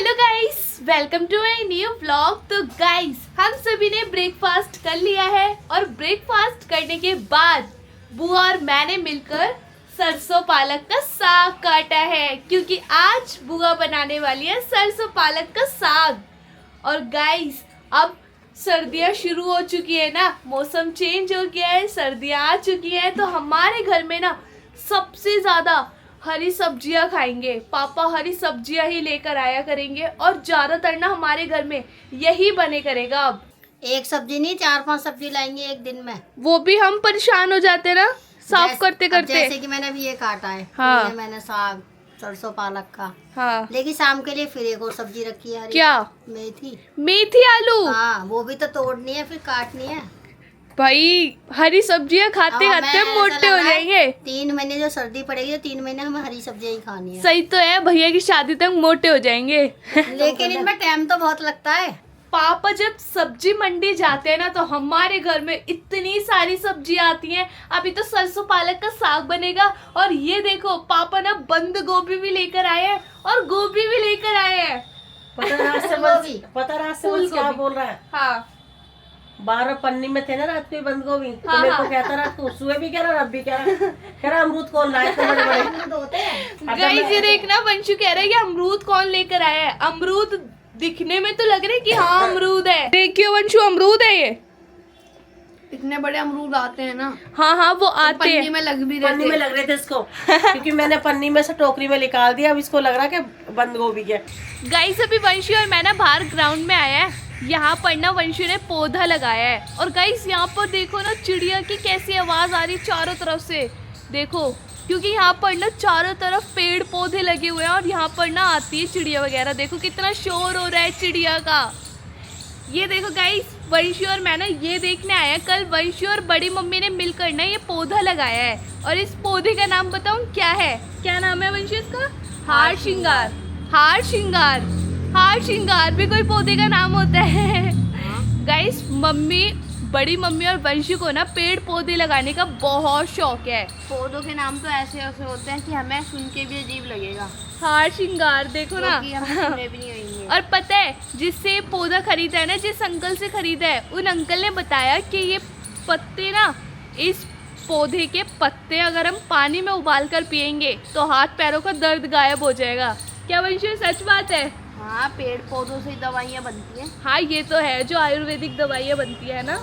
Hello guys, welcome to my new vlog. तो guys, हम सभी ने ब्रेकफास्ट कर लिया है और ब्रेकफास्ट करने के बाद बुआ और मैंने मिलकर सरसों पालक का साग काटा है, क्योंकि आज बुआ बनाने वाली है सरसों पालक का साग। और गाइस, अब सर्दियाँ शुरू हो चुकी है ना, मौसम चेंज हो गया है, सर्दियाँ आ चुकी है, तो हमारे घर में ना सबसे ज़्यादा हरी सब्जियां खाएंगे। पापा हरी सब्जियां ही लेकर आया करेंगे और ज्यादातर ना हमारे घर में यही बने करेगा। अब एक सब्जी नहीं 4-5 सब्जी लाएंगे एक दिन में। वो भी हम परेशान हो जाते ना साफ करते करते। जैसे कि मैंने अभी ये काटा है। हाँ। ये मैंने साग सरसों पालक का। हाँ। लेकिन शाम के लिए फिर एक और सब्जी रखी है। क्या? मेथी आलू। हाँ, वो भी तो तोड़नी है फिर काटनी है। भाई हरी सब्जियां खाते खाते मोटे हो जाएंगे। 3 महीने जो सर्दी पड़ेगी तो 3 महीने हमें हरी सब्जियां ही खानी है। सही तो है, भैया की शादी तक मोटे हो जाएंगे। लेकिन इनमें टाइम तो बहुत लगता है। पापा जब सब्जी मंडी जाते हैं ना, तो हमारे घर में इतनी सारी सब्जी आती हैं। अभी तो सरसों पालक का साग बनेगा और ये देखो पापा ना बंद गोभी भी लेकर आए हैं और गोभी भी लेकर आए हैं। पता रात से क्या बोल रहा है। हाँ 12 पन्नी में थे ना रात को बंद गोभी। तो हाँ, मेरे को कहता रहा तू सुबह भी कह रहा अब भी कह रहा अमरूद कौन लाए थे बड़े बड़े। गाइस, ये देखना वंशु कह रहा है कि अमरूद कौन लेकर आया है। अमरूद दिखने में तो लग रहा है कि हाँ अमरूद है। देखियो वंशु, अमरूद है ये। इतने बड़े अमरूद आते हैं ना। हाँ वो आते हैं। पन्नी में लग भी रहे पन्नी में लग रहे थे इसको क्योंकि मैंने पन्नी में से टोकरी में निकाल दिया। अब इसको लग रहा कि बंद गोभी के। गाइस, अभी वंशु और मैं ना बाहर ग्राउंड में आया है। यहाँ पर ना वंशु ने पौधा लगाया है और गाइस यहाँ पर देखो ना चिड़िया की कैसी आवाज आ रही चारों तरफ से। देखो, क्योंकि यहाँ पर ना चारों तरफ पेड़ पौधे लगे हुए हैं और यहाँ पर ना आती है चिड़िया वगैरह। देखो कितना शोर हो रहा है चिड़िया का। ये देखो गाइस, वंशु और मैं ना ये देखने आए हैं। कल वंशु और बड़ी मम्मी ने मिलकर ना ये पौधा लगाया है और इस पौधे का नाम बताऊं क्या है? क्या नाम है वंशु इसका? हार श्रृंगार। हार श्रृंगार, हार श्रृंगार भी कोई पौधे का नाम होता है। गाइस, बड़ी मम्मी और वंशु को ना पेड़ पौधे लगाने का बहुत शौक है। पौधों के नाम तो ऐसे ऐसे होते हैं कि हमें सुन के भी अजीब लगेगा। हार श्रृंगार देखो ना। क्योंकि हम सुने भी नहीं होंगे। और पता है, जिससे पौधा खरीदा है ना, जिस अंकल से खरीदा है, उन अंकल ने बताया कि ये पत्ते ना, इस पौधे के पत्ते अगर हम पानी में उबाल कर पियेंगे तो हाथ पैरों का दर्द गायब हो जाएगा। क्या वंशु सच बात है? हाँ, पेड़ पौधों से दवाइयाँ बनती हैं। हाँ ये तो है, जो आयुर्वेदिक दवाइयाँ बनती है ना।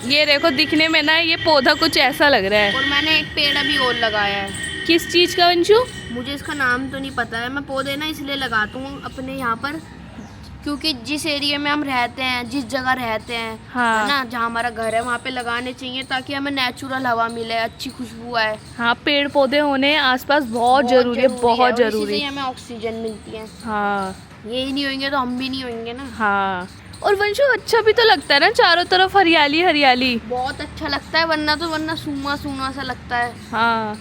ये देखो दिखने में ना ये पौधा कुछ ऐसा लग रहा है। और मैंने एक पेड़ अभी और लगाया है। किस चीज़ का वंशु? मुझे इसका नाम तो नहीं पता है। मैं पौधे ना इसलिए लगाता हूँ अपने यहाँ पर, क्योंकि जिस एरिया में हम रहते हैं, जिस जगह रहते हैं, हाँ। है ना, जहाँ हमारा घर है वहाँ पे लगाने चाहिए ताकि हमें नेचुरल हवा मिले, अच्छी खुशबू आए। हाँ, पेड़ पौधे होने आसपास बहुत जरूरी है, बहुत और इसी जरूरी। से हमें ऑक्सीजन मिलती है। हाँ ये ही नहीं होंगे तो हम भी नहीं होंगे ना। हाँ। और वंशु अच्छा भी तो लगता है ना, चारों तरफ हरियाली हरियाली। बहुत अच्छा लगता है, वरना सूना सूना सा लगता है। हाँ,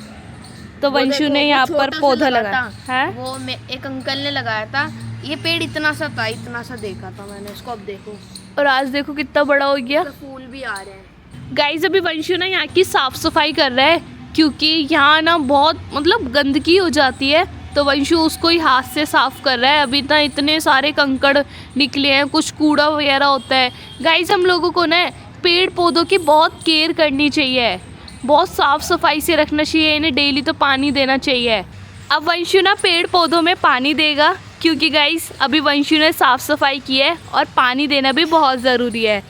तो वो वंशु देखो, ने वो यहाँ छोटा पर सा पौधा लगा लगाया था। है। वो एक अंकल ने लगाया था। ये पेड़ इतना सा था, इतना सा देखा था मैंने इसको। अब देखो, और आज देखो कितना बड़ा हो गया। इसमें फूल भी आ रहे हैं। गाइस, अभी वंशु ना यहाँ की साफ सफाई कर रहा है, क्योंकि यहाँ ना बहुत मतलब गंदगी हो जाती है, तो वंशु उसको ही हाथ से साफ कर रहा है। अभी तक इतने सारे कंकड़ निकले हैं, कुछ कूड़ा वगैरह होता है। गाइस, हम लोगों को ना पेड़ पौधों की बहुत केयर करनी चाहिए, बहुत साफ सफाई से रखना चाहिए, इन्हें डेली तो पानी देना चाहिए। अब वंशु ना पेड़ पौधों में पानी देगा, क्योंकि गाइस अभी वंशु ने साफ सफाई की है और पानी देना भी बहुत ज़रूरी है।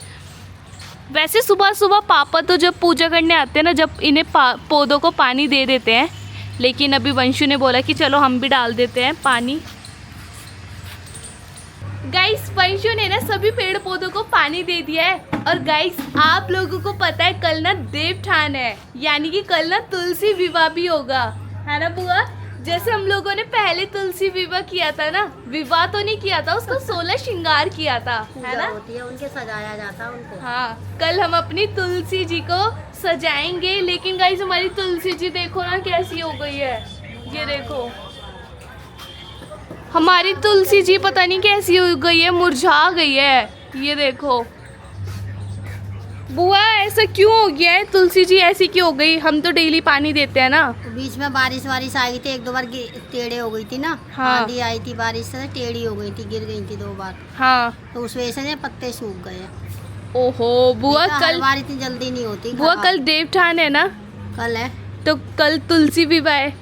वैसे सुबह सुबह पापा तो जब पूजा करने आते हैं ना, जब इन्हें पौधों को पानी दे देते हैं, लेकिन अभी वंशु ने बोला कि चलो हम भी डाल देते हैं पानी। गाइस, वंशु ने ना सभी पेड़ पौधों को पानी दे दिया है। और गाइस, आप लोगों को पता है कल ना देवठान है, यानी कि कल ना तुलसी विवाह भी होगा, है ना बुआ? जैसे हम लोगों ने पहले तुलसी विवाह किया था ना, विवाह तो नहीं किया था, उसको 16 श्रृंगार किया था, है ना? होती है, उनके सजाया जाता है उनको। हाँ, कल हम अपनी तुलसी जी को सजाएंगे। लेकिन गाइस, हमारी तुलसी जी देखो ना कैसी हो गई है। ये देखो हमारी तुलसी जी पता नहीं कैसी हो गई है, मुरझा गई है। ये देखो, बुआ ऐसा क्यों हो गया है? तुलसी जी ऐसी क्यों हो गई? हम तो डेली पानी देते हैं ना। बीच में बारिश वारिश आ गई थी, एक दो बार टेढ़े हो गई थी ना। हाँ। आंधी आई थी, बारिश से टेढ़ी हो गई थी, गिर गई थी 2 बार। हाँ। तो उस वजह से पत्ते सूख गए। ओहो बुआ, नहीं तो कल हर बार इतनी जल्दी नहीं होती। बुआ कल देवठान है ना, कल है। तो कल तुलसी विवाह है।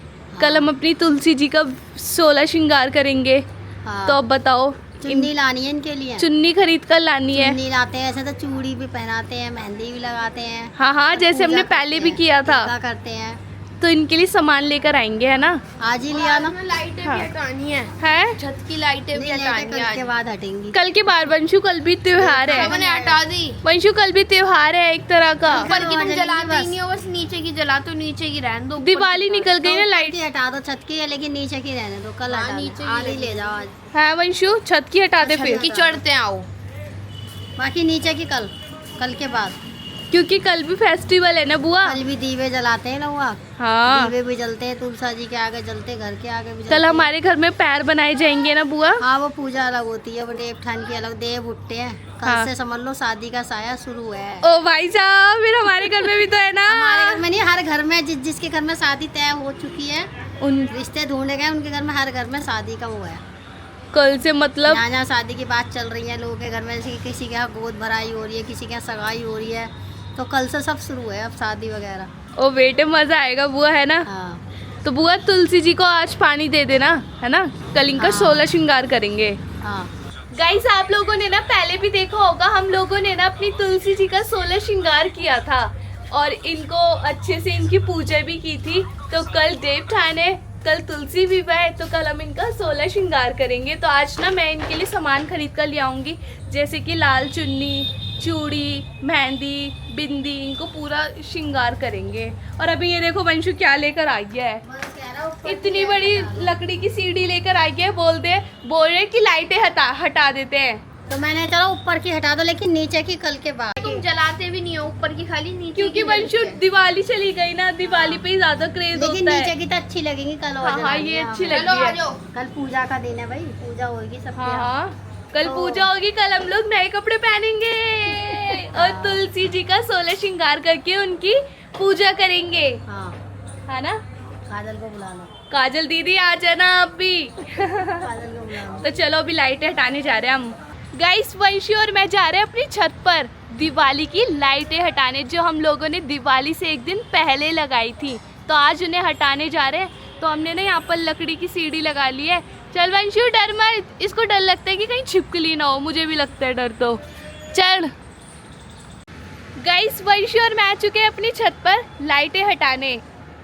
कल हम अपनी तुलसी जी का 16 श्रृंगार करेंगे। हाँ। तो अब बताओ, चुन्नी लानी है इनके लिए। चुन्नी खरीद कर लानी है। चुन्नी लाते हैं, ऐसे तो चूड़ी भी पहनाते हैं, मेहंदी भी लगाते हैं। हाँ हाँ, जैसे हमने पूजा पहले करते भी हैं, किया था। टीका करते हैं। तो इनके लिए सामान लेकर आएंगे, है ना? आज ही लिया ना। लाइटें हाँ। भी हटानी है, है छत की लाइटें भी नहीं, हटानी कल है के आज। बाद हटेंगी। कल के बाद वंशु, कल भी त्योहार है। मैंने हटा दी। वंशु कल भी त्योहार है एक तरह का। ऊपर की तुम जलेंगी जलाते बस। ही नहीं हो, बस नीचे की जलाते हो, नीचे की रहने दो। ऊपर दिवाली की निकल गई ना, तो लाइट। की हटा दो, छत की है, लेकिन नीचे की रहने दो। कल हाँ, हटा नीचे की दो। आज ही रहने ले जाओ आज। है वंशु, छत की हटा दे फिर। अच्छा, की चढ़ते हैं, आओ। बाकी नीचे की कल के बाद। क्योंकि कल भी फेस्टिवल है ना बुआ। कल भी दीवे जलाते हैं लोग। हाँ, दीवे भी जलते हैं, तुलसा जी के आगे जलते, घर के आगे भी जलते कल हैं। हमारे घर में पैर बनाए जाएंगे ना बुआ। हाँ, वो पूजा अलग होती है, वो देवठान की अलग। देव उठते हैं कल हाँ। से, समझ लो शादी का साया शुरू है। ओ भाई साहब, फिर हमारे घर में भी तो है ना। हमारे घर में नहीं, हर घर में जिसके घर में शादी तय हो चुकी है, उन रिश्ते ढूंढे गए, उनके घर में, हर घर में शादी का वो है। कल से मतलब यहाँ जहाँ शादी की बात चल रही है लोगों के घर में, जैसे कि किसी के यहाँ गोद भराई हो रही है, किसी के यहाँ सगाई हो रही है, तो कल से सब शुरू है अब शादी वगैरह। ओ बेटे, मजा आएगा बुआ, है ना? हाँ तो बुआ तुलसी जी को आज पानी दे देना, है ना? कल इनका हाँ। 16 श्रृंगार करेंगे। हाँ। गाइस, आप लोगों ने ना पहले भी देखा होगा, हम लोगों ने ना अपनी तुलसी जी का 16 श्रृंगार किया था और इनको अच्छे से इनकी पूजा भी की थी। तो कल देवठान है, कल तुलसी विवाह है, तो कल हम इनका 16 श्रृंगार करेंगे। तो आज ना मैं इनके लिए सामान खरीद कर ले आऊँगी, जैसे कि लाल चुन्नी, चूड़ी, मेहंदी, बिंदी, इनको पूरा श्रृंगार करेंगे। और अभी ये देखो वंशु क्या लेकर आ गया है, इतनी बड़ी लकड़ी की सीढ़ी लेकर आ गया है। बोल रहे कि लाइटें हटा देते हैं। तो मैंने चलो ऊपर की हटा दो, लेकिन नीचे की कल के बाद। तुम जलाते भी नहीं हो, ऊपर की खाली नीचे क्योंकि की वंशु जलती है। दिवाली चली गई ना, दिवाली पे ही ज्यादा क्रेज लेकिन होता नीचे है। की तो अच्छी लगेंगी कल। और हाँ हाँ, जलाएंगे ये हम। अच्छी चलो लगी आ है। जाओ। कल पूजा का दिन है भाई, पूजा होगी सबके हाँ यहाँ। हाँ, कल तो- पूजा होगी, कल हम लोग नए कपड़े पहनेंगे और तुलसी जी का 16 श्रृंगार करके उनकी पूजा करेंगे, हाँ, है ना? काजल को बुला लो। काजल दीदी आ जाना आप भी। काजल को बुला लो। तो चलो अभी लाइटें हटाने जा रहे हैं हम। गाइस, वंशी और मैं जा रहे हैं अपनी छत पर दिवाली की लाइटें हटाने, जो हम लोगों ने दिवाली से एक दिन पहले लगाई थी। तो आज उन्हें हटाने जा रहे हैं। तो हमने ना यहाँ पर लकड़ी की सीढ़ी लगा ली है। चल वंशु, डर मत। इसको डर लगता है कि कहीं छिपकली ना हो, मुझे भी लगता है डर। तो चल गाइस, वंशी और मैं आ चुके हैं अपनी छत पर लाइटें हटाने।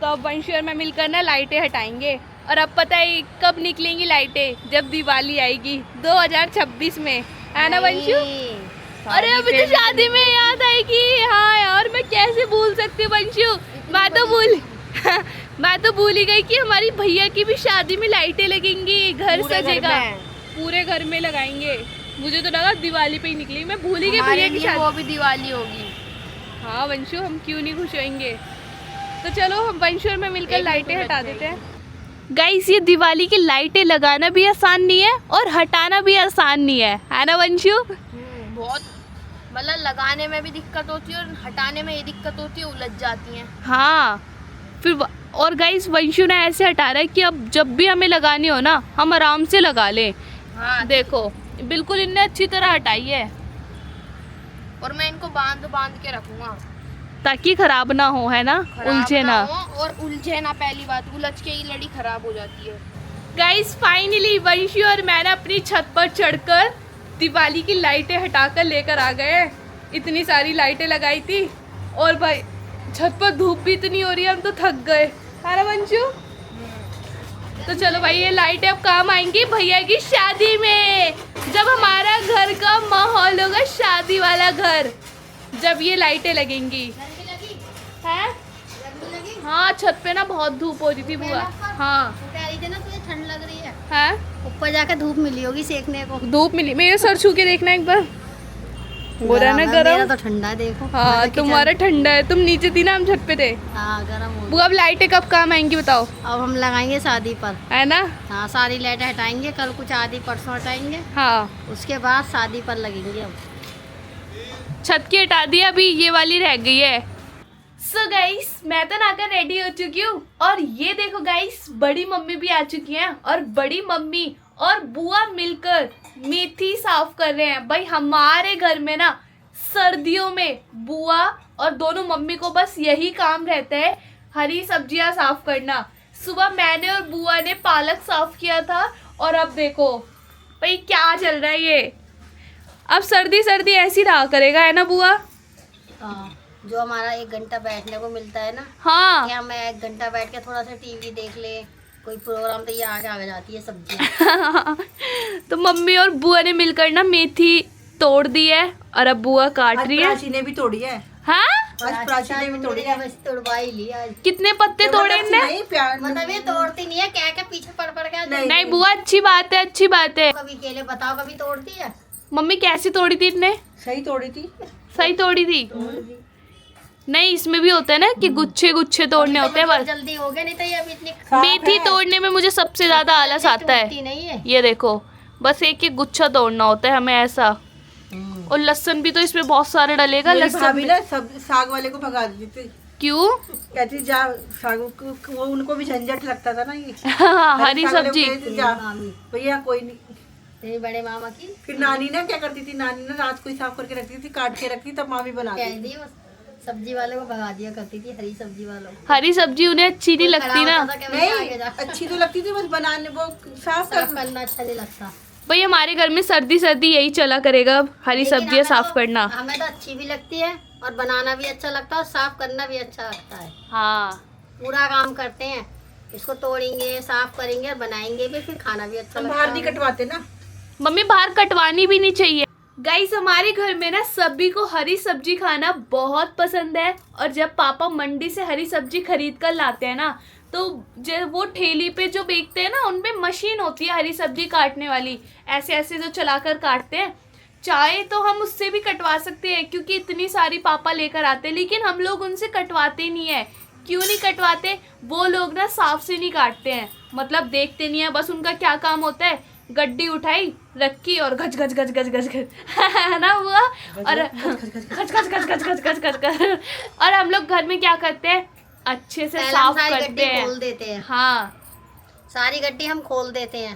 तो अब वंशी और मैं मिलकर ना लाइटें हटाएंगे। और अब पता है कब निकलेंगी लाइटें? जब दिवाली आएगी 2026 में, है ना वंशु? नहीं। अरे अभी तो शादी में याद आएगी। हाँ यार, मैं कैसे भूल सकती हूँ वंशु। मैं तो भूल ही गई कि हमारी भैया की भी शादी में लाइटें लगेंगी, घर पूरे घर सजेगा, में। पूरे घर में लगाएंगे। मुझे तो लगा दिवाली पे ही निकली, मैं भूल ही गई हमारे भैया की लिए शादी। वो भी दिवाली होगी। हाँ वंशु, हम क्यों नहीं खुश होंगे। तो चलो हम वंशु और मैं मिलकर एक लाइटें मिनट हटा में देते हैं। गाइस, ये दिवाली की लाइटें लगाना भी आसान नहीं है और हटाना भी आसान नहीं है ना वंशु? बहुत, मतलब लगाने में भी दिक्कत होती है और हटाने में ये दिक्कत होती है, उलझ जाती हैं। हाँ फिर और गाइस, वंशु ने ऐसे हटा रहा है कि अब जब भी हमें लगानी हो ना, हम आराम से लगा लें। हाँ, देखो बिल्कुल इनने अच्छी तरह हटाई है, और मैं इनको बांध के रखूंगा ताकि खराब ना हो, है ना? खराब उलझे ना। हो, और उलझे ना। पहली बात, उलझ के ही लड़ी खराब हो जाती है। गाइस, फाइनली वंशी और मैंने अपनी छत पर चढ़कर दिवाली की लाइटें हटाकर लेकर आ गए। इतनी सारी लाइटें लगाई थी और भाई छत पर धूप भी इतनी हो रही है, हम तो थक गए, है ना वंशु? तो चलो भाई, ये लाइटें अब काम आएंगी भैया की शादी में, जब हमारा घर का माहौल होगा शादी वाला घर, जब ये लाइटें लगेंगी। हैं? हाँ, छत पे ना बहुत धूप हो रही थी बुआ। हाँ तो कह रही थी ना तुझे ठंड लग रही है, है, ऊपर जाकर धूप मिली होगी सेकने को। धूप मिली। मेरे सर छू के देखना एक बार, हो रहा है ना मेरा गरम? तो ठंडा है, देखो। हाँ, मैं तो तुम्हारा ठंडा है, तुम नीचे थी ना, हम छत पे थे। हाँ, गरम हो। बुआ अब लाइटें कब काम आएंगी बताओ, अब हम लगाएंगे शादी पर। है ना? हाँ, सारी लाइटें हटाएंगे, कल कुछ आधी परसों हटाएंगे, हाँ उसके बाद शादी पर लगेंगे अब। छत की हटा दी, अभी ये वाली रह गई है। सो गाइस मैं तो नहाकर रेडी हो चुकी हूँ और ये देखो गाइस बड़ी मम्मी भी आ चुकी हैं और बड़ी मम्मी और बुआ मिलकर मेथी साफ कर रहे हैं। भाई हमारे घर में ना सर्दियों में बुआ और दोनों मम्मी को बस यही काम रहता है, हरी सब्जियां साफ करना। सुबह मैंने और बुआ ने पालक साफ किया था और अब देखो भाई क्या चल रहा है ये। अब सर्दी सर्दी ऐसी रहा करेगा, है ना बुआ? हाँ, जो हमारा 1 घंटा बैठने को मिलता है ना, हाँ कि हम 1 घंटा बैठ के थोड़ा सा टीवी देख ले, कोई प्रोग्राम, तो ये आगे जाती है सब्जी। तो मम्मी और बुआ ने मिलकर ना मेथी तोड़ दी है और अब बुआ काट रही है। प्राची ने भी तोड़ी है। हाँ आज प्राची ने भी तोड़ी है। बस तोड़वा ही ली आज। कितने पत्ते तोड़े इनने? नहीं प्यार मतलब ये तोड़ती नहीं है, क्या क्या पीछे पड़ पड़ के नहीं। नहीं बुआ अच्छी बात है, अच्छी बात है। कभी केले बताओ, कभी तोड़ती है? मम्मी कैसी तोड़ी थी इनने? सही तोड़ी थी। सही तोड़ी थी? नहीं इसमें भी होता है ना कि गुच्छे गुच्छे तोड़ने होते हैं बस। जल्दी हो गया, नहीं तो ये अभी इतनी मेथी तोड़ने में मुझे सबसे ज्यादा आलस आता टूटती है। नहीं है। ये देखो बस एक एक गुच्छा तोड़ना होता है हमें ऐसा। और लहसुन भी तो इसमें बहुत सारे डलेगा। मेरी लहसुन भाभी भी- ना सब साग वाले को भगा देती थी, क्यों? कहती जा साग को, वो उनको भी झंझट लगता था ना ये हरी साग वाले को सब्जी। कहती थी, जा मामी, भैया कोई नहीं। तेरी बड़े मामा की फिर नानी ना क्या करती थी, नानी ना रात को ही साफ करके रखती थी, काट के रखती, तब मामी बनाती कह दी, वो सब्जी वाले को भगा दिया करती थी, हरी सब्जी वालों को। हरी सब्जी उन्हें अच्छी नहीं लगती ना। खराब होता था, क्या आगे नहीं जा। अच्छी तो लगती थी, बस बनाने वो साफ साफ करना। करना अच्छा नहीं लगता। भाई हमारे घर में सर्दी सर्दी यही चला करेगा अब, हरी लेकिन सब्जियां हमें साफ तो- करना। हमें तो अच्छी भी लगती है और बनाना भी अच्छा लगता है और साफ करना भी अच्छा लगता है। हाँ पूरा काम करते हैं, इसको तोड़ेंगे, साफ करेंगे और बनाएंगे भी, फिर खाना भी अच्छा हम लगता बाहर नहीं है। कटवाते ना। मम्मी बाहर कटवानी भी नहीं चाहिए। गाइस हमारे घर में ना सभी को हरी सब्जी खाना बहुत पसंद है और जब पापा मंडी से हरी सब्जी खरीद कर लाते हैं ना तो जब वो ठेली पे जो बेचते हैं ना उनमें मशीन होती है हरी सब्जी काटने वाली, ऐसे ऐसे जो चलाकर काटते हैं। चाहे तो हम उससे भी कटवा सकते हैं क्योंकि इतनी सारी पापा लेकर आते हैं, लेकिन हम लोग उनसे कटवाते नहीं है। क्यों नहीं कटवाते? वो लोग ना साफ से नहीं काटते हैं, मतलब देखते नहीं है। बस उनका क्या काम होता है, गड्डी उठाई रखी और गज गज गज गज गज गज है ना हुआ, और गज गज गज गज गज गज गज गज। और हम लोग घर में क्या करते हैं, अच्छे से पहले हम साफ सारी करते गड्डी हैं। खोल देते हैं, हाँ सारी गड्डी हम खोल देते हैं,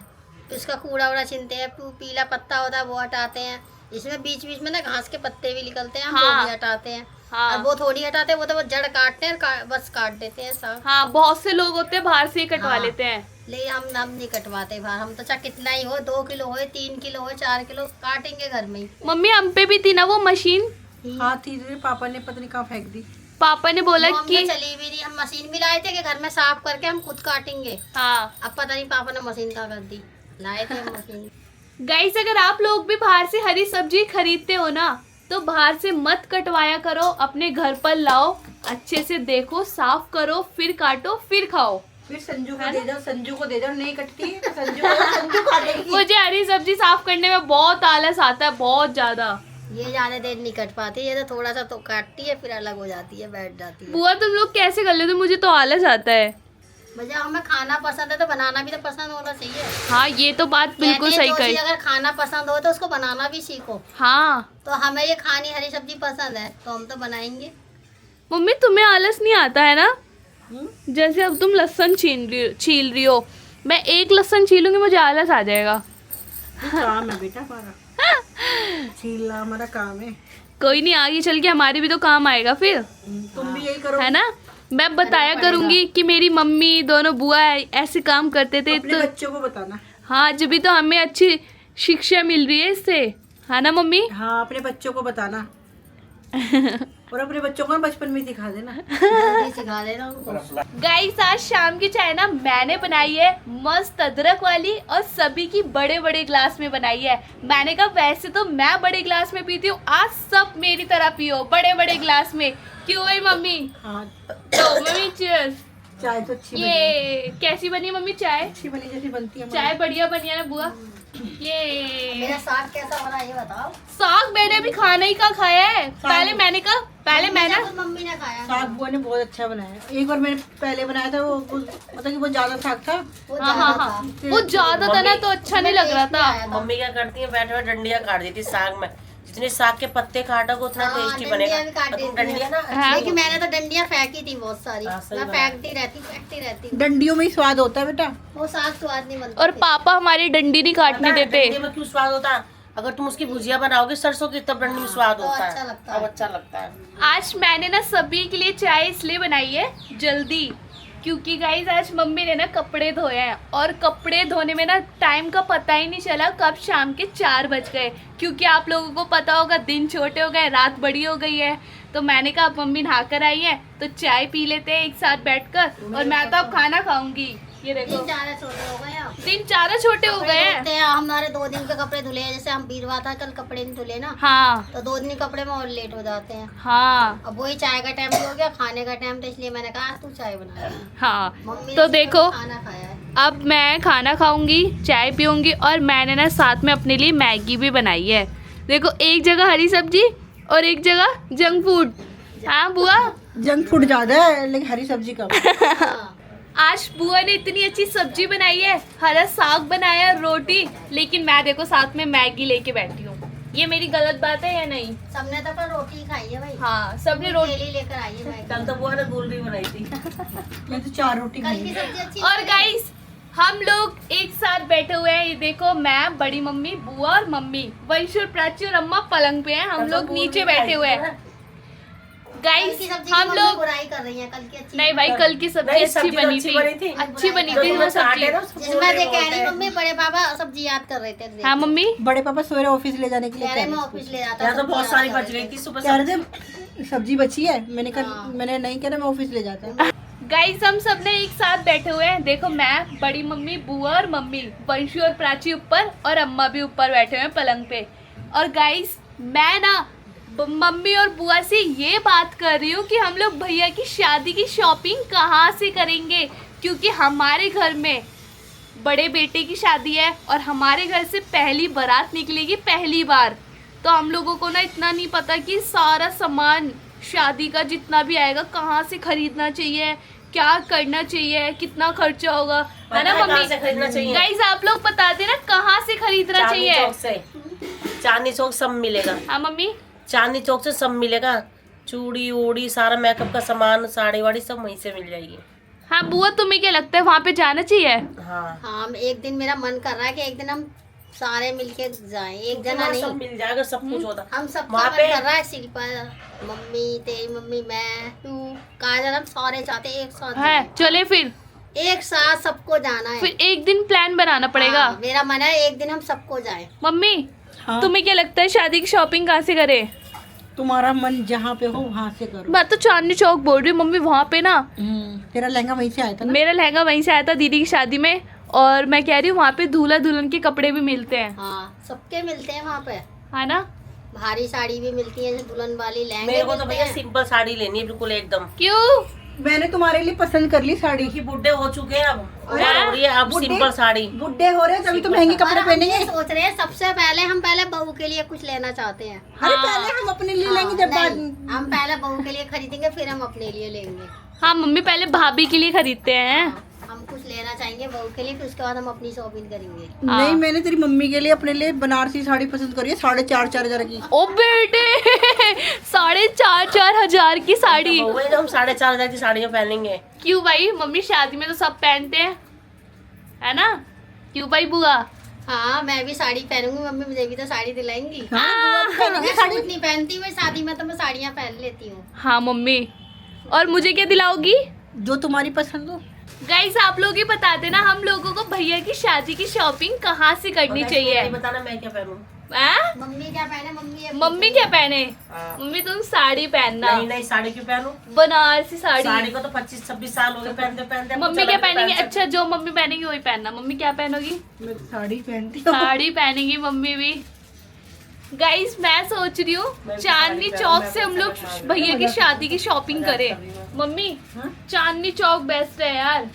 तो इसका कूड़ा वूड़ा छीनते हैं, पीला पत्ता होता है वो हटाते हैं, इसमें बीच बीच में ना घास के पत्ते भी निकलते हैं, हम हाँ। वो भी हटाते हैं। हाँ। और वो थोड़ी हटाते हैं, वो तो वो जड़ काटते हैं, बस काट देते हैं सब। हाँ बहुत से लोग होते हैं बाहर से ही कटवा हाँ। लेते हैं। लेकिन हम नहीं कटवाते बाहर, हम तो चाहे कितना ही हो, 2 किलो हो, 3 किलो हो, 4 किलो काटेंगे घर में ही। मम्मी हम पे भी थी ना वो मशीन, हाँ थी, पापा ने पता नहीं कहाँ फेंक दी। पापा ने बोला वो हमने कि चली भी नहीं, हम मशीन भी लाए थे कि घर में साफ करके हम खुद काटेंगे। हाँ। अब पता नहीं पापा ने मशीन कहाँ कर दी, लाए थे हम मशीन। गाइस अगर आप लोग भी बाहर से हरी सब्जी खरीदते हो ना तो बाहर से मत कटवाया करो, अपने घर पर लाओ, अच्छे से देखो, साफ करो, फिर काटो, फिर खाओ। फिर संजू को दे जाओ, संजू को दे जाओ, नहीं कटती है तो संजू काटेगी। मुझे हरी सब्जी साफ करने में बहुत आलस आता है, बहुत ज्यादा। ये ज्यादा देर नहीं कट पाती, ये तो थोड़ा सा तो काटती है फिर अलग हो जाती है, बैठ जाती है। बुआ तुम लोग कैसे कर लेते हो? मुझे तो आलस आता है। भैया हमें खाना पसंद है तो बनाना भी तो पसंद होना चाहिए। हाँ ये तो बात बिल्कुल कहते हैं सही जो कही। चीज़ अगर खाना पसंद हो तो उसको बनाना भी सीखो। हाँ तो हमें ये खानी हरी सब्जी पसंद है तो हम तो बनाएंगे। मम्मी तुम्हें आलस नहीं आता है ना? जैसे अब तुम लहसुन छील रही हो, मैं एक लहसुन छीलूंगी मुझे आलस आ जाएगा। काम है बेटा हमारा, छीलना हमारा काम है। कोई नहीं, आगे चल के हमारे भी तो काम आएगा फिर, तुम भी यही करो, है ना? मैं बताया करूंगी कि मेरी मम्मी दोनों बुआ ऐसे काम करते थे अपने तो बच्चों को बताना। हाँ जब भी तो हमें अच्छी शिक्षा मिल रही है इससे, है ना मम्मी? हाँ अपने बच्चों को बताना और अपने बच्चों को ना बचपन में सिखा देना। जल्दी सिखा देना उनको। गाइस आज शाम की चाय ना मैंने बनाई है मस्त अदरक वाली और सभी की बड़े बड़े ग्लास में बनाई है। मैंने कहा वैसे तो मैं बड़े ग्लास में पीती हूँ, आज सब मेरी तरह पियो बड़े बड़े ग्लास में। क्यों भाई मम्मी? हाँ तो मम्मी cheers। चाय तो अच्छी बनी, ये कैसी बनी मम्मी चाय? अच्छी बनी जैसी बनती है चाय बढ़िया बनी है ना बुआ? ये मेरा साग कैसा बना ये बताओ। साग मैंने अभी खाना ही का खाया है। पहले मैंने कहा मम्मी ने खाया। साग बुआ ने बहुत अच्छा बनाया। एक बार मैंने पहले बनाया था वो मतलब कि वो ज्यादा साग था। वो हाँ ज्यादा हाँ था। हाँ वो ज्यादा था ना तो अच्छा नहीं लग रहा था। मम्मी क्या करती है, बैठे बैठे डंडियां काट देती साग में, जितने साग के पत्ते काटोगे उतना हाँ, टेस्टी डंडियाँ बनेगा। भी काट और तुम देती डंडियाँ हैं। ना हाँ। लेकिन मैंने तो डंडियाँ फेंकी थी बहुत सारी। हाँ, सही मैं बात। फेंकती रहती। डंडियों में ही स्वाद होता है बेटा। वो साग स्वाद नहीं बनता। और पापा हमारी डंडी नहीं काटने पता है देते। डंडे में क्यों स्वाद होता है? अगर तुम उसकी भुजिया बनाओगे सरसों की तब डंडी में स्वाद तो होता अच्छा है, लगता अब है। अच्छा लगता है। आज मैंने ना सभी के लिए चाय इसलिए बनाई है जल्दी, क्योंकि गाइज आज मम्मी ने ना कपड़े धोए हैं और कपड़े धोने में ना टाइम का पता ही नहीं चला कब शाम के 4 बज गए। क्योंकि आप लोगों को पता होगा दिन छोटे हो गए, रात बड़ी हो गई है। तो मैंने कहा अब मम्मी नहा कर आई है तो चाय पी लेते हैं एक साथ बैठकर, और मैं तो अब खाना खाऊंगी। ये देखो दिन ज़्यादा छोटे हो गए अब। दिन 4 छोटे हो गए हैं। धुलते हैं, हमारे 2 दिन के कपड़े धुले हैं। जैसे हम वीरवार था कल कपड़े नहीं धुले ना, हाँ तो 2 दिन के कपड़े में और लेट हो जाते हैं। हाँ अब वही चाय का टाइम भी हो गया, खाने का टाइम, तो इसलिए मैंने कहा तू चाय बना ले। हाँ। मम्मी तो ने देखो खाना खाया है। अब मैं खाना खाऊंगी, चाय पीऊंगी, और मैंने ना साथ में अपने लिए मैगी भी बनाई है। देखो एक जगह हरी सब्जी और एक जगह जंक फूड। हाँ बुआ, जंक फूड ज्यादा है लेकिन हरी सब्जी कम। हाँ। आज बुआ ने इतनी अच्छी सब्जी बनाई है, हरा साग बनाया है, रोटी, लेकिन मैं देखो साथ में मैगी लेके बैठी हूँ। ये मेरी गलत बात है या नहीं? सबने तो पर रोटी खाई है भाई। हाँ सबने रोटी। केली लेकर आई है मैगी। कल तो वो ने गोलरी बनाई थी। मैं तो 4 रोटी कल खाई की है। सब्जी अच्छी और बनी। गाइस हम लोग एक साथ बैठे हुए हैं। ये देखो मैं, बड़ी मम्मी, बुआ और मम्मी, वंश और प्राची और अम्मा पलंग पे हैं, हम लोग नीचे बैठे हुए हैं। कल गाइस की सब्जी हम हम लोग, बुराई कर रही हैं, कल की अच्छी नहीं भाई कल की सब्जी नहीं, अच्छी सब्जी तो बनी अच्छी थी, बनी थी। अच्छी बनी तो थी वो तुम्हें सब्जी। काटे ना, जिसमें देख कह रही मम्मी बड़े पापा सब्जी याद कर रहे थे। हाँ मम्मी, बड़े पापा सवेरे ऑफिस ले जाने के लिए कह रहे मैं ऑफिस ले जाता यहाँ तो सब्जी बहुत याद सारी कर बच रहे गई थे। थी सुबह कह से। रहे थे सब्जी बची है। मैंने कहा हाँ। मैंने नहीं कह रहा मैं ऑफिस ले जाता हूँ। गाइस हम सब ने एक साथ बैठे हुए हैं। देखो मैं, बड़ी मम्मी, बुआ और मम्मी, वंशी और प्राची ऊपर और अम्मा भी ऊपर बैठे हुए हैं पलंग पे। और गाइस मैं ना मम्मी और बुआ से ये बात कर रही हूँ कि हम लोग भैया की शादी की शॉपिंग कहाँ से करेंगे, क्योंकि हमारे घर में बड़े बेटे की शादी है और हमारे घर से पहली बारात निकलेगी पहली बार। तो हम लोगों को ना इतना नहीं पता कि सारा सामान शादी का जितना भी आएगा कहाँ से खरीदना चाहिए, क्या करना चाहिए, कितना खर्चा होगा, है ना पता है कहाँ मम्मी? से खरीदना चाहिए? गाइस आप लोग बता देना कहाँ से खरीदना चांदनी चाहिए। चौक से। चांदनी चौक सब मिलेगा। हाँ मम्मी, चांदनी चौक से सब मिलेगा। चूड़ी वूड़ी सारा मेकअप का सामान, साड़ी वाड़ी सब वहीं से मिल जाएगी। हाँ बुआ तुम्हें क्या लगता है वहाँ पे जाना चाहिए? हाँ, हाँ एक दिन मेरा मन कर रहा है कि एक दिन हम सारे मिलके जाएं। एक जना वहाँ नहीं, सब मिल जाएगा, सब कुछ होता। हम सबका वहाँ मन पे- कर रहा है। शिल्पा, मम्मी, तेरी मम्मी, मैं, तू, काजल, हम सारे चाहते हैं एक साथ है जाएं। चले फिर एक साथ सबको जाना है। फिर एक दिन प्लान बनाना पड़ेगा। हाँ, मेरा मन है एक दिन हम सबको जाएं। मम्मी हाँ, तुम्हें क्या लगता है शादी की शॉपिंग कहाँ से करें? तुम्हारा मन जहाँ पे हो वहाँ से करो। मैं तो चांदनी चौक बोल रही हूँ मम्मी, वहाँ पे ना तेरा लहंगा वहीं से आया था ना। मेरा लहंगा वहीं से आया था दीदी की शादी में, और मैं कह रही हूँ वहाँ पे दूल्हा दुल्हन के कपड़े भी मिलते हैं, हाँ सबके मिलते हैं वहाँ पे। है ना? भारी साड़ी भी मिलती है, जैसे दुल्हन वाली, लहंगे मेरे को तो मिलते भैया हैं। सिंपल साड़ी लेनी है बिल्कुल एकदम। क्यों? मैंने तुम्हारे लिए पसंद कर ली साड़ी। क्योंकि बुढ़े हो चुके हैं अब, उम्र हो रही है, अब बुढ़े- सिंपल साड़ी। बुढ़े हो रहे हैं तभी तो महंगे और कपड़े हम ये पहनेंगे। सोच रहे हैं सबसे पहले हम पहले बहू के लिए कुछ लेना चाहते हैं। अरे हाँ। पहले हम अपने लिए लेंगे जब नहीं, बाद। हम पहले बहू के लिए खरीदेंगे फिर हम अपने लिए लेंगे। हाँ मम्मी पहले भाभी के लिए खरीदते हैं। हम कुछ लेना चाहेंगे बहू के लिए, फिर उसके बाद हम अपनी शॉपिंग करेंगे। हाँ। नहीं, मैंने तेरी मम्मी के लिए अपने लिए बनारसी साड़ी पसंद करी है 4,500 की। ओ बेटे 4,500 की साड़ी। तो वही ना, हम 4,500 की साड़ियाँ पहनेंगे। क्यों भाई, मम्मी शादी में तो सब पहनते हैं, है ना? क्यों भाई बुआ? हाँ मैं भी साड़ी पहनूंगी, मम्मी मुझे भी तो साड़ी दिलाएंगी। हाँ, बुआ भी पहनेंगे मैं साड़ी। सूट नहीं पहनती, मैं शादी में तो मैं साड़ियाँ पहन लेती हूँ। हाँ मम्मी, और मुझे क्या दिलाओगी? जो तुम्हारी पसंद हो। गाइस आप लोग ही बता देना हम लोगों को भैया की शादी की शॉपिंग कहाँ से करनी चाहिए। नहीं बताना मैं क्या पहनूं। हैं? मम्मी क्या पहने, मम्मी अब मम्मी क्या पहने? हाँ। मम्मी तुम साड़ी पहनना, नहीं नहीं, साड़ी क्यों पहनूं? बनारसी साड़ी। साड़ी को तो 25-26 साल हो गए पहनते पहनते। मम्मी क्या पहनेंगी? अच्छा जो मम्मी पहनेगी वही पहनना। मम्मी क्या पहनोगी? मैं तो साड़ी पहनती हूँ। साड़ी पहनेगी मम्मी भी। गाइस मैं सोच रही हूँ मैं भी चांदनी साड़ी चौक पहनूं, से हम मैं लोग भी साड़ी भैया की शादी की शॉपिंग करें। मम्मी हाँ? चांदनी चौक बेस्ट है यार,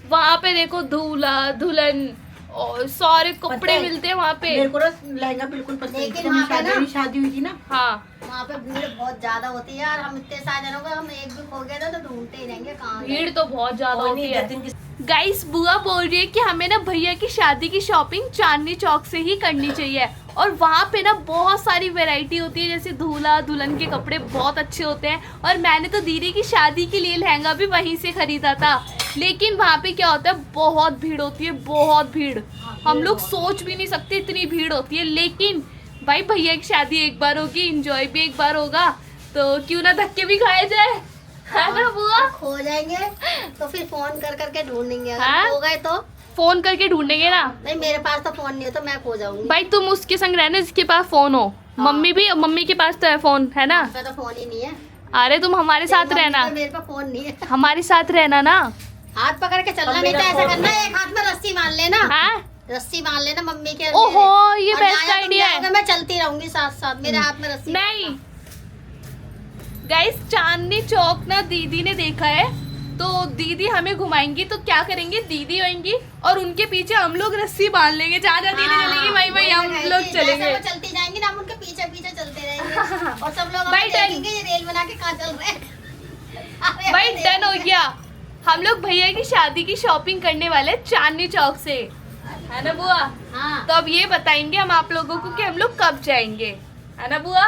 वहाँ पे देखो दूल्हा दुल्हन और सारे पता कपड़े है, मिलते हैं वहाँ पे। मेरे को ना लहंगा बिल्कुल पसंद नहीं। लेकिन जब वहाँ पे शादी ना- मेरी शादी हुई थी ना, हाँ वहाँ पे भीड़ बहुत ज्यादा होती है यार। हम इतने सारे जनों का हम एक भी खो गए थे तो ढूंढते ही रहेंगे कहाँ गए। भीड़ तो बहुत ज्यादा कोई होती नहीं, है। जतिन की गाइस बुआ बोल रही है कि हमें ना भैया की शादी की शॉपिंग चांदनी चौक से ही करनी चाहिए, और वहाँ पे ना बहुत सारी वैरायटी होती है, जैसे दूल्हा दुल्हन के कपड़े बहुत अच्छे होते हैं। और मैंने तो दीदी की शादी के लिए लहंगा भी वहीं से खरीदा था, लेकिन वहाँ पे क्या होता है, बहुत भीड़ होती है, बहुत भीड़। हम लोग सोच भी नहीं सकते इतनी भीड़ होती है। लेकिन भाई भैया की शादी एक बार होगी, इंजॉय भी एक बार होगा, तो क्यों ना धक्के भी खाए जाए, है ना बुआ? खो जाएंगे तो फिर फोन कर करके ढूंढेंगे, अगर हाँ? खो गए तो। फोन करके ढूंढेंगे ना। नहीं, मेरे पास तो फोन नहीं है तो मैं खो जाऊंगी। भाई तुम उसके संग रहना जिसके पास फोन हो। मम्मी के पास तो है फोन, है ना? मेरे तो फोन ही नहीं है। अरे तुम हमारे साथ मम्मी रहना, का मेरे पास फोन नहीं है। हमारे साथ रहना ना। हाथ पकड़ के चलना, नहीं तो ऐसा करना, एक हाथ में रस्सी बांध लेना। हाँ? रस्सी बांध लेना मम्मी के। ओहो, ये और बेस्ट जहाँ तुम आइडिया है। जाओगे, मैं चलती रहूंगी साथ साथ, मेरे हाथ में रस्सी। नहीं गाइस, चांदनी चौक ना दीदी ने देखा है, तो दीदी हमें घुमाएंगी। तो क्या करेंगे, दीदी आएंगी और उनके पीछे हम लोग रस्सी बांध लेंगे, जहाँ जहाँ दीदी चलेंगी वहीं वहीं हम लोग चलेंगे। जैसे वो चलती जाएंगी ना, हम उनके पीछे पीछे चलते रहेंगे और सब लोग भाई हमें डन। देखेंगे ये रेल बना के कहाँ चल रहे हैं। भाई डन हो गया, हम लोग भैया की शादी की शॉपिंग करने वाले हैं चांदनी चौक से, है ना बुआ? हाँ, तो अब ये बताएंगे हम आप लोगों को कि हम लोग कब जाएंगे, है ना बुआ?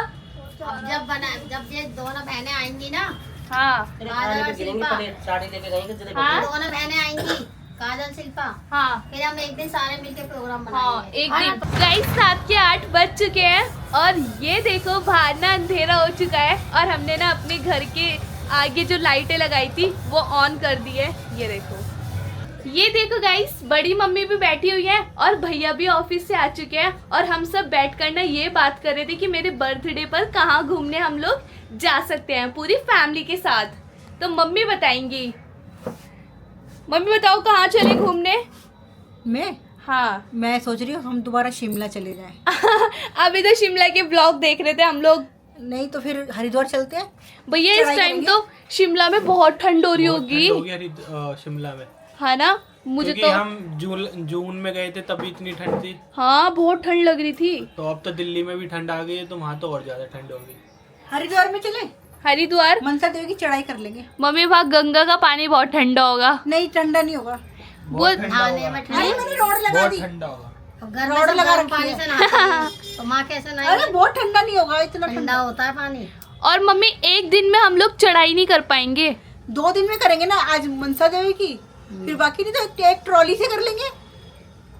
अब जब ये दोनों बहनें आएंगी ना, हाँ काजल और शिल्पा, साड़ी लेके जाएंगे हाँ दोनों बहनें आएंगी, काजल शिल्पा, हाँ फिर हम एक दिन सारे मिलके प्रोग्राम हाँ बनाएंगे। एक दिन। गाइस रात के 8 बज चुके हैं और ये देखो बाहर ना अंधेरा हो चुका है, और हमने ना अपने घर के आगे जो लाइटें लगाई थी वो ऑन कर दी है। ये देखो गाइस, बड़ी मम्मी भी बैठी हुई है और भैया भी ऑफिस से आ चुके हैं, और हम सब बैठ कर ना ये बात कर रहे थे कि मेरे बर्थडे पर कहाँ घूमने हम लोग जा सकते हैं पूरी फैमिली के साथ। तो मम्मी बताएंगी। मम्मी बताओ कहाँ चले घूमने? हाँ मैं सोच रही हूँ हम दोबारा शिमला चले जाएं। अभी तो शिमला के ब्लॉग देख रहे थे हम लोग। नहीं तो फिर हरिद्वार चलते हैं। भैया इस चढ़ाई टाइम करेंगे? तो शिमला में बहुत ठंड हो रही होगी, शिमला में, है ना? मुझे क्योंकि तो हम जून में गए थे तभी इतनी ठंड थी, हाँ बहुत ठंड लग रही थी। तो अब तो दिल्ली में भी ठंड आ गई है, तो वहाँ तो और ज्यादा ठंड होगी। हरिद्वार में चले, हरिद्वार मनसा देवी की चढ़ाई कर लेंगे। मम्मी वहाँ गंगा का पानी बहुत ठंडा होगा। नहीं ठंडा नहीं होगा। वो नहाने में भाई ठंड, मैंने रोड लगा बहुत दी। ठंडा होगा। अब घर रोड में लगा गर्म रखी पानी है। से नहाते हैं, तो माँ कैसे अरे नहाएगी? बहुत ठंडा नहीं होगा, इतना ठंडा ठंडा। होता है पानी। और मम्मी एक दिन में हम लोग चढ़ाई नहीं कर पाएंगे। 2 दिन में करेंगे ना, आज मनसा देवी की, फिर बाकी नहीं तो एक ट्रॉली से कर लेंगे।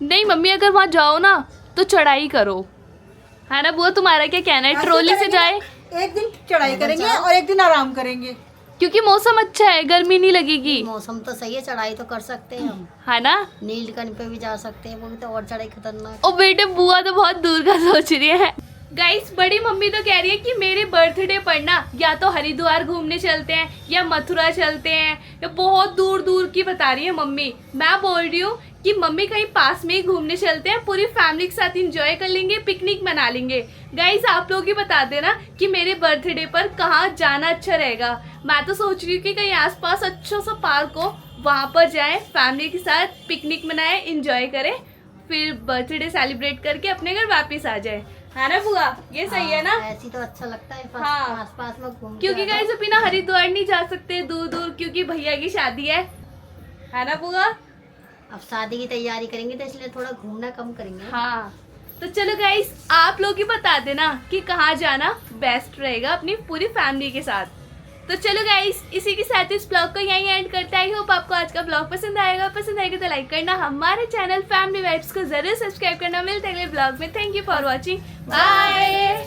नहीं मम्मी, अगर वहाँ जाओ ना तो चढ़ाई करो, है ना बुआ? तुम्हारा क्या कहना है, ऐसे ट्रॉली से करेंगे जाए? ना, एक दिन चढ़ाई करेंगे और एक दिन आराम करेंगे। क्योंकि मौसम अच्छा है, गर्मी नहीं लगेगी, मौसम तो सही है, चढ़ाई तो कर सकते हैं हम। है ना? नीलकंठ पे भी जा सकते हैं, वो भी तो और चढ़ाई खतरनाक। ओ बेटे, बुआ तो बहुत दूर का सोच रही है। गाइस बड़ी मम्मी तो कह रही है कि मेरे बर्थडे पर ना या तो हरिद्वार घूमने चलते हैं या मथुरा चलते हैं, या बहुत दूर दूर की बता रही है मम्मी। मैं बोल रही हूँ कि मम्मी कहीं पास में ही घूमने चलते हैं, पूरी फैमिली के साथ एंजॉय कर लेंगे, पिकनिक मना लेंगे। गाइस आप लोग ही बता देना कि मेरे बर्थडे पर कहाँ जाना अच्छा रहेगा। मैं तो सोच रही हूँ कि कहीं आसपास अच्छा सा पार्क हो, वहाँ पर जाएं, फैमिली के साथ पिकनिक मनाएं, एंजॉय करें, फिर बर्थडे सेलिब्रेट करके अपने घर वापस आ जाए, है ना बुआ? ये सही है ना? ऐसी तो अच्छा लगता है, हाँ। आस पास में घूम के क्योंकि आ जाओ। गाइस अभी ना हरिद्वार नहीं जा सकते दूर दूर, क्योंकि भैया की शादी है ना बुआ? अब शादी की तैयारी करेंगे तो इसलिए थोड़ा घूमना कम करेंगे। हाँ तो चलो गाइस आप लोग ही बता देना कि कहाँ जाना बेस्ट रहेगा अपनी पूरी फैमिली के साथ। तो चलो गाइस इसी के साथ इस ब्लॉग को यहीं एंड करते हैं। आई होप आपको आज का ब्लॉग पसंद आएगा तो लाइक करना, हमारे चैनल फैमिली वाइब्स को जरूर सब्सक्राइब करना। मिलते हैं अगले ब्लॉग में। Thank you for watching, bye.